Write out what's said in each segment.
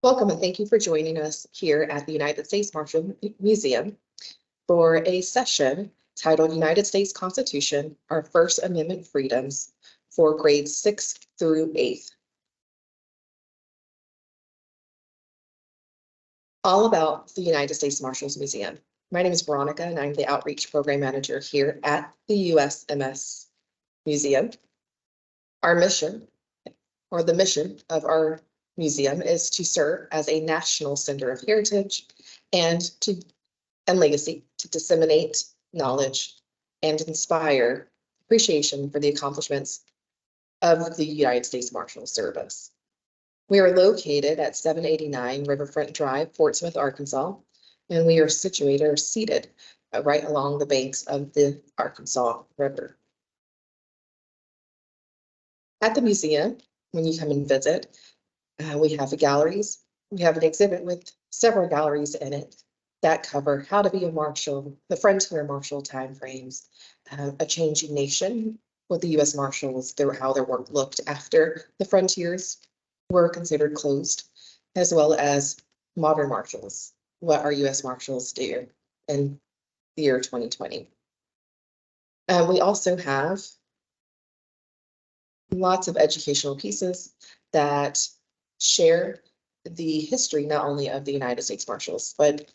Welcome and thank you for joining us here at the United States Marshals Museum for a session titled United States Constitution, Our First Amendment Freedoms for grades 6th through 8th. All about the United States Marshals Museum. My name is Veronica and I'm the Outreach Program Manager here at the USMS Museum. Our mission, or the mission of our museum, is to serve as a national center of heritage and legacy to disseminate knowledge and inspire appreciation for the accomplishments of the United States Marshals Service. We are located at 789 Riverfront Drive, Fort Smith, Arkansas, and we are situated or seated right along the banks of the Arkansas River. At the museum, when you come and visit, we have galleries. We have an exhibit with several galleries in it that cover how to be a marshal, the frontier marshal timeframes, a changing nation, what the U.S. Marshals, how their work looked after the frontiers were considered closed, as well as modern marshals, what our U.S. Marshals do in the year 2020. We also have lots of educational pieces that share the history not only of the United States Marshals, but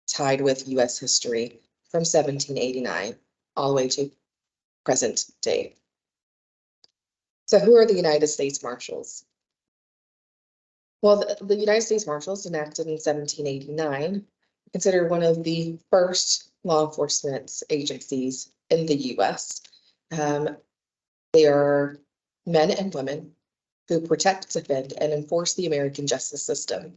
tied with U.S. history from 1789 all the way to present day. So who are the United States Marshals? Well, the United States Marshals, enacted in 1789, considered one of the first law enforcement agencies in the U.S. They are men and women who protect, defend, and enforce the American justice system.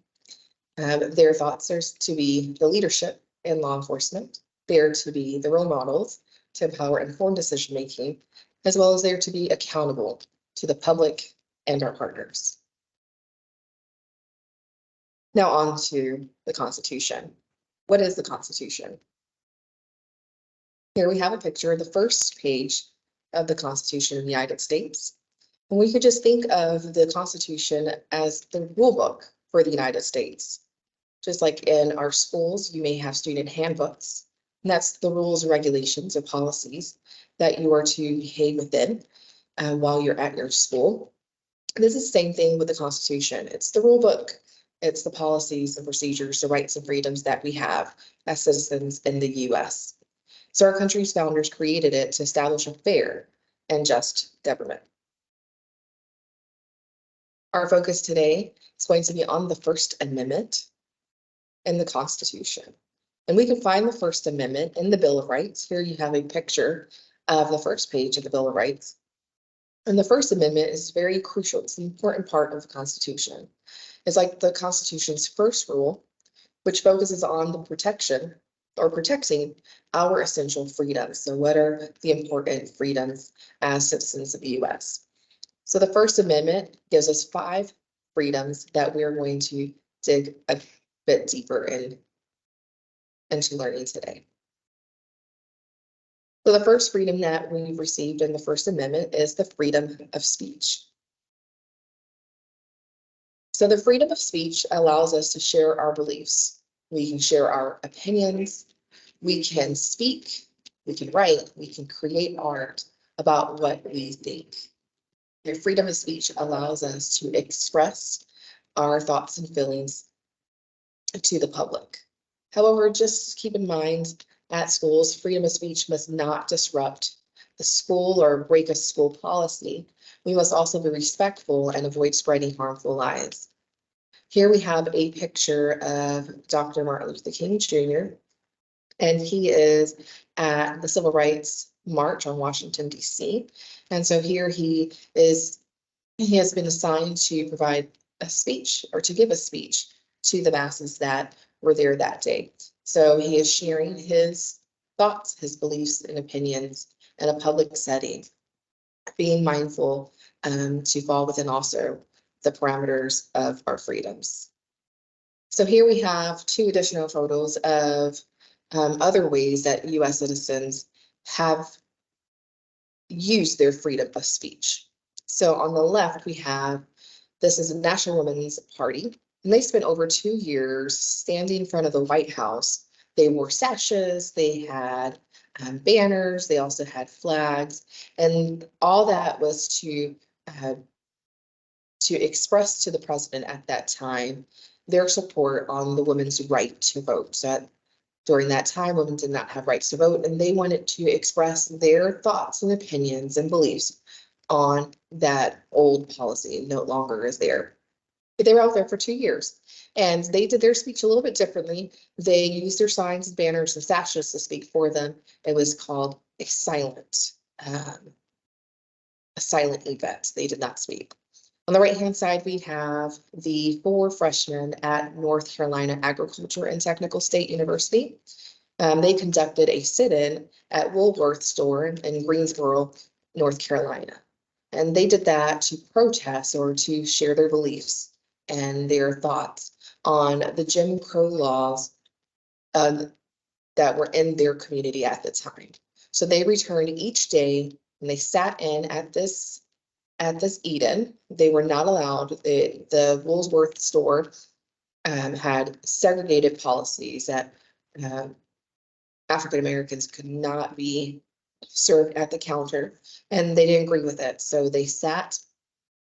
Their thoughts are to be the leadership in law enforcement. They're to be the role models to empower informed decision-making, as well as they're to be accountable to the public and our partners. Now on to the Constitution. What is the Constitution? Here we have a picture of the first page of the Constitution of the United States. And we could just think of the Constitution as the rule book for the United States. Just like in our schools, you may have student handbooks, and that's the rules, regulations, or policies that you are to behave within while you're at your school. This is the same thing with the Constitution. It's the rule book. It's the policies and procedures, the rights and freedoms that we have as citizens in the U.S. So our country's founders created it to establish a fair and just government. Our focus today is going to be on the First Amendment in the Constitution. And we can find the First Amendment in the Bill of Rights. Here you have a picture of the first page of the Bill of Rights. And the First Amendment is very crucial. It's an important part of the Constitution. It's like the Constitution's first rule, which focuses on the protection or protecting our essential freedoms. So what are the important freedoms as citizens of the U.S.? So the First Amendment gives us 5 freedoms that we're going to dig a bit deeper into learning today. So the first freedom that we've received in the First Amendment is the freedom of speech. So the freedom of speech allows us to share our beliefs. We can share our opinions, we can speak, we can write, we can create art about what we think. Your freedom of speech allows us to express our thoughts and feelings to the public. However, just keep in mind at schools, freedom of speech must not disrupt the school or break a school policy. We must also be respectful and avoid spreading harmful lies. Here we have a picture of Dr. Martin Luther King Jr., and he is at the Civil Rights March on Washington, D.C. And so here he has been assigned to provide a speech or to give a speech to the masses that were there that day. So he is sharing his thoughts, his beliefs and opinions in a public setting, being mindful to fall within also the parameters of our freedoms. So here we have 2 additional photos of other ways that U.S. citizens have used their freedom of speech. So on the left, we have, this is a National Women's Party. And they spent over 2 years standing in front of the White House. They wore sashes, they had banners, they also had flags, and all that was to express to the president at that time their support on the women's right to vote. So during that time, women did not have rights to vote, and they wanted to express their thoughts and opinions and beliefs on that old policy no longer is there. But they were out there for 2 years, and they did their speech a little bit differently. They used their signs, banners, and sashes to speak for them. It was called um, a silent event. They did not speak. On the right-hand side, we have the 4 freshmen at North Carolina Agriculture and Technical State University. They conducted a sit-in at Woolworth store in Greensboro, North Carolina. And they did that to protest or to share their beliefs and their thoughts on the Jim Crow laws that were in their community at the time. So they returned each day and they sat in at this eat-in. They were not allowed, the Woolworth store had segregated policies that African Americans could not be served at the counter, and they didn't agree with it. So they sat,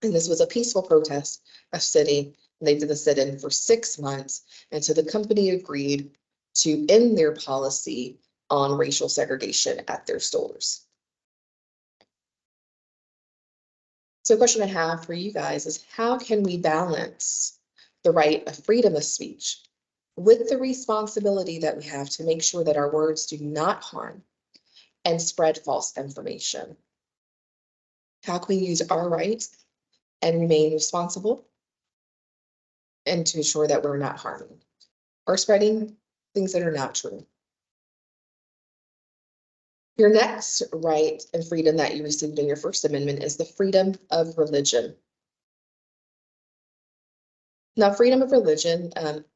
and this was a peaceful protest of sitting. They did the sit-in for 6 months, and so the company agreed to end their policy on racial segregation at their stores. So question I have for you guys is, how can we balance the right of freedom of speech with the responsibility that we have to make sure that our words do not harm and spread false information? How can we use our rights and remain responsible and to ensure that we're not harming or spreading things that are not true? Your next right and freedom that you received in your First Amendment is the freedom of religion. Now, freedom of religion,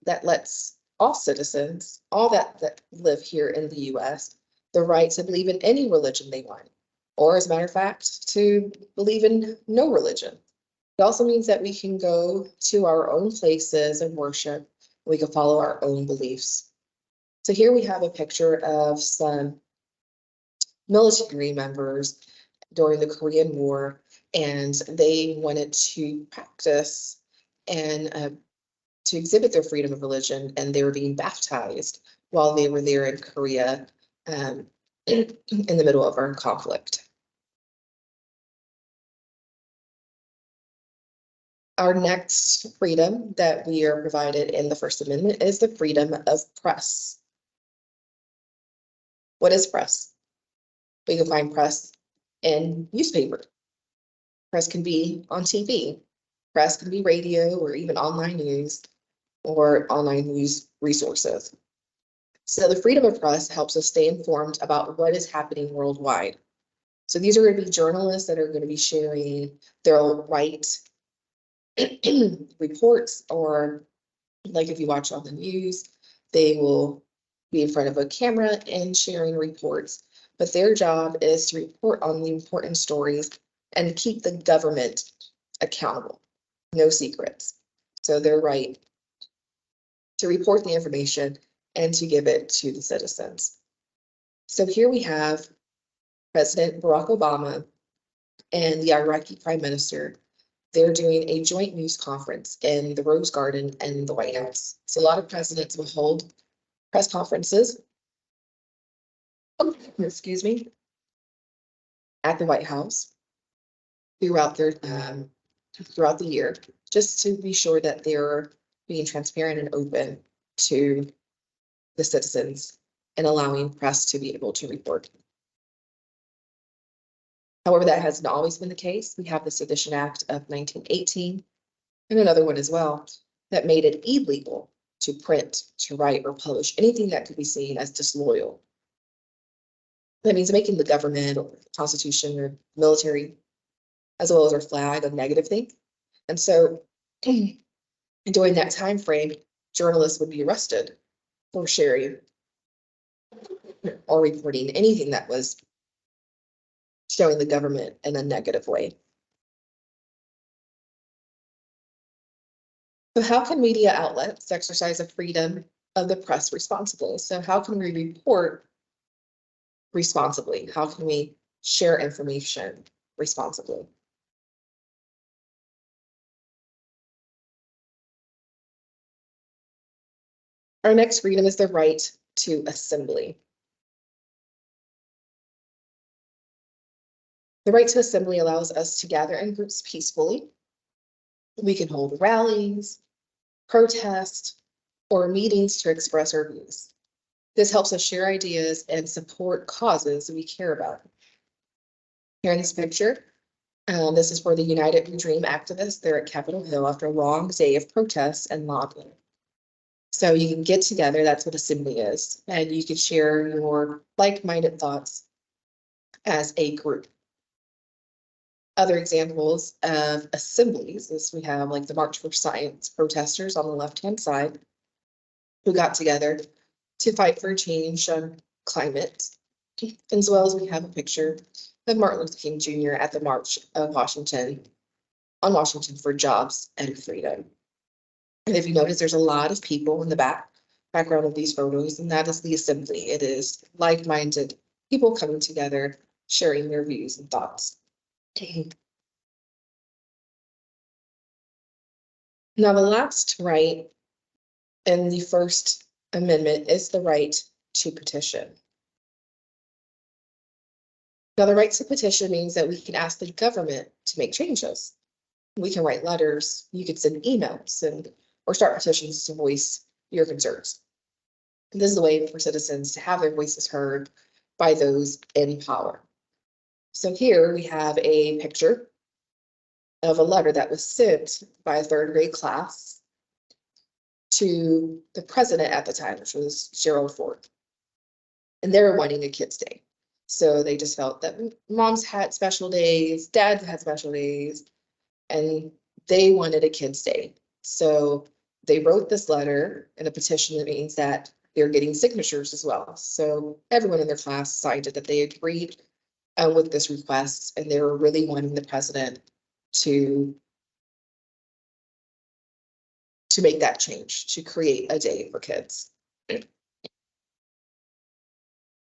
that lets all citizens, all that live here in the US, the right to believe in any religion they want, or as a matter of fact, to believe in no religion. It also means that we can go to our own places and worship. We can follow our own beliefs. So here we have a picture of some military members during the Korean War, and they wanted to practice and to exhibit their freedom of religion, and they were being baptized while they were there in Korea in the middle of our conflict. Our next freedom that we are provided in the First Amendment is the freedom of press. What is press? We can find press in newspaper. Press can be on TV. Press can be radio or even online news or online news resources. So the freedom of press helps us stay informed about what is happening worldwide. So these are going to be journalists that are going to be sharing, they'll write reports, or like if you watch on the news, they will be in front of a camera and sharing reports. But their job is to report on the important stories and keep the government accountable. No secrets. So they're right to report the information and to give it to the citizens. So here we have President Barack Obama and the Iraqi Prime Minister. They're doing a joint news conference in the Rose Garden and the White House. So a lot of presidents will hold press conferences, excuse me, at the White House throughout throughout the year, just to be sure that they're being transparent and open to the citizens and allowing press to be able to report. However, that hasn't always been the case. We have the Sedition Act of 1918 and another one as well that made it illegal to print, to write, or publish anything that could be seen as disloyal. That means making the government or the Constitution or military, as well as our flag, a negative thing. And so during that time frame, journalists would be arrested for sharing or reporting anything that was showing the government in a negative way. So how can media outlets exercise the freedom of the press responsibly? So how can we report responsibly? How can we share information responsibly? Our next freedom is the right to assembly. The right to assembly allows us to gather in groups peacefully. We can hold rallies, protest, or meetings to express our views. This helps us share ideas and support causes we care about. Here in this picture, this is for the United We Dream activists. They're at Capitol Hill after a long day of protests and lobbying. So you can get together, that's what assembly is, and you can share your like-minded thoughts as a group. Other examples of assemblies is we have like the March for Science protesters on the left-hand side who got together to fight for change on climate, as well as we have a picture of Martin Luther King Jr. at the March of Washington on Washington for Jobs and Freedom. And if you notice, there's a lot of people in the background of these photos, and that is the assembly. It is like-minded people coming together, sharing their views and thoughts. Now, the last right in the First Amendment is the right to petition. Now, the right to petition means that we can ask the government to make changes. We can write letters, you could send emails or start petitions to voice your concerns. And this is a way for citizens to have their voices heard by those in power. So here we have a picture of a letter that was sent by a third grade class to the president at the time, which was Gerald Ford. And they were wanting a kids' day. So they just felt that moms had special days, dads had special days, and they wanted a kids' day. So they wrote this letter in a petition that means that they're getting signatures as well. So everyone in their class signed it that they agreed with this request, and they were really wanting the president to make that change, to create a day for kids.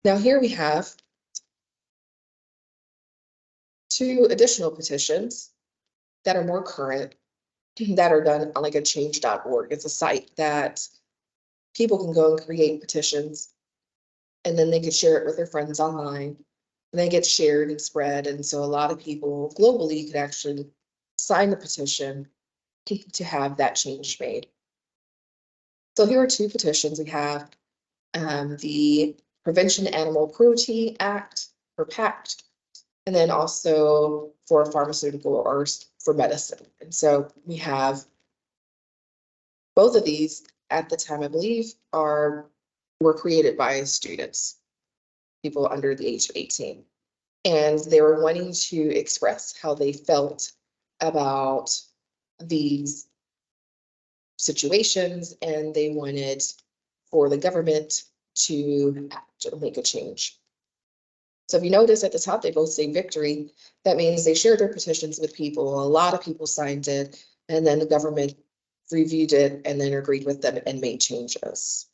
Now here we have two additional petitions that are more current, that are done on like a change.org. It's a site that people can go and create petitions, and then they can share it with their friends online, and they get shared and spread. And so a lot of people globally could actually sign the petition to have that change made. So here are two petitions. We have the Prevention Animal Cruelty Act, or PACT, and then also for pharmaceutical or for medicine. And so we have both of these at the time, I believe, were created by students, people under the age of 18. And they were wanting to express how they felt about these situations, and they wanted for the government to make a change. So if you notice at the top, they both say victory. That means they shared their petitions with people. A lot of people signed it, and then the government reviewed it and then agreed with them and made changes.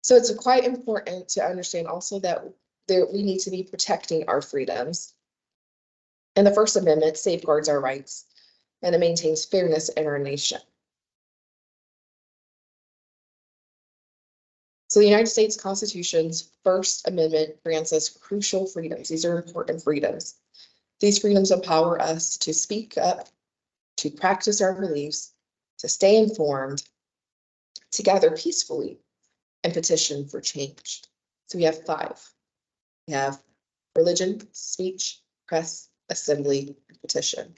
So it's quite important to understand also that we need to be protecting our freedoms. And the First Amendment safeguards our rights, and it maintains fairness in our nation. So the United States Constitution's First Amendment grants us crucial freedoms. These are important freedoms. These freedoms empower us to speak up, to practice our beliefs, to stay informed, to gather peacefully, and petition for change. So we have 5. We have religion, speech, press, assembly, and petition.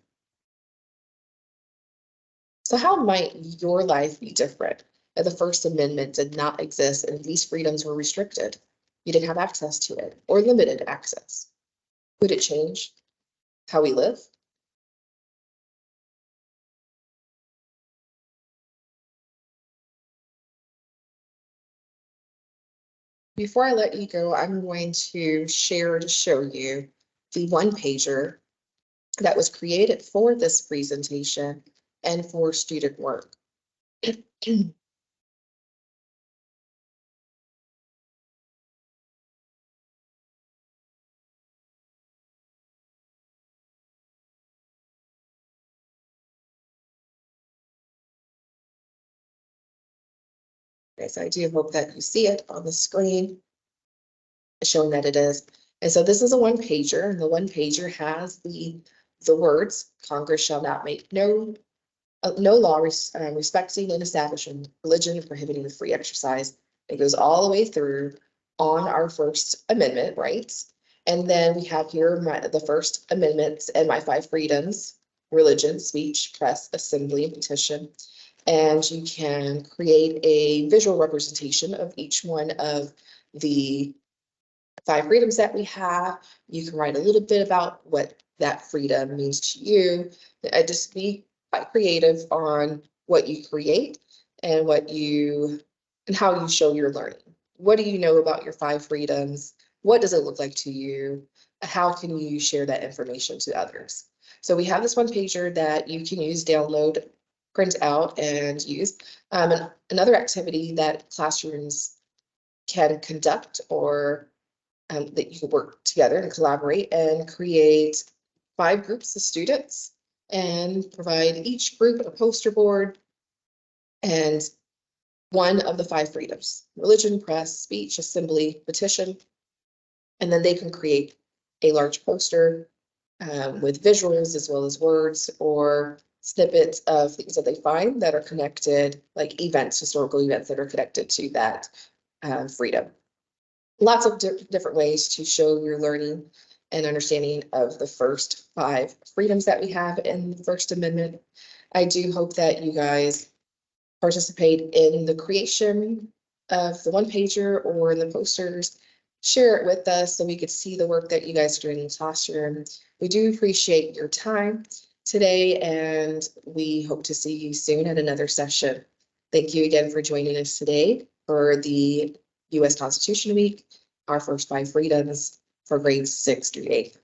So how might your life be different if the First Amendment did not exist and these freedoms were restricted? You didn't have access to it or limited access. Would it change how we live? Before I let you go, I'm going to share to show you the one-pager that was created for this presentation and for student work. So I do hope that you see it on the screen, showing that it is. And so this is a one-pager, and the one-pager has the words, Congress shall not make no law respecting and establishing religion and prohibiting the free exercise. It goes all the way through on our First Amendment rights. And then we have here the First Amendment and my 5 freedoms: religion, speech, press, assembly, and petition. And you can create a visual representation of each one of the 5 freedoms that we have. You can write a little bit about what that freedom means to you. Just be quite creative on what you create and how you show your learning. What do you know about your 5 freedoms? What does it look like to you? How can you share that information to others? So we have this one-pager that you can use, download, print out, and use. And another activity that classrooms can conduct, or that you can work together and collaborate and create 5 groups of students and provide each group a poster board and one of the 5 freedoms: religion, press, speech, assembly, petition. And then they can create a large poster with visuals as well as words, or snippets of things that they find that are connected, like events, historical events that are connected to that freedom. Lots of different ways to show your learning and understanding of the first 5 freedoms that we have in the First Amendment. I do hope that you guys participate in the creation of the one-pager or in the posters. Share it with us so we could see the work that you guys are doing in the classroom. We do appreciate your time today, and we hope to see you soon at another session. Thank you again for joining us today for the U.S. Constitution Week, our first 5 freedoms for grades 6 through 8.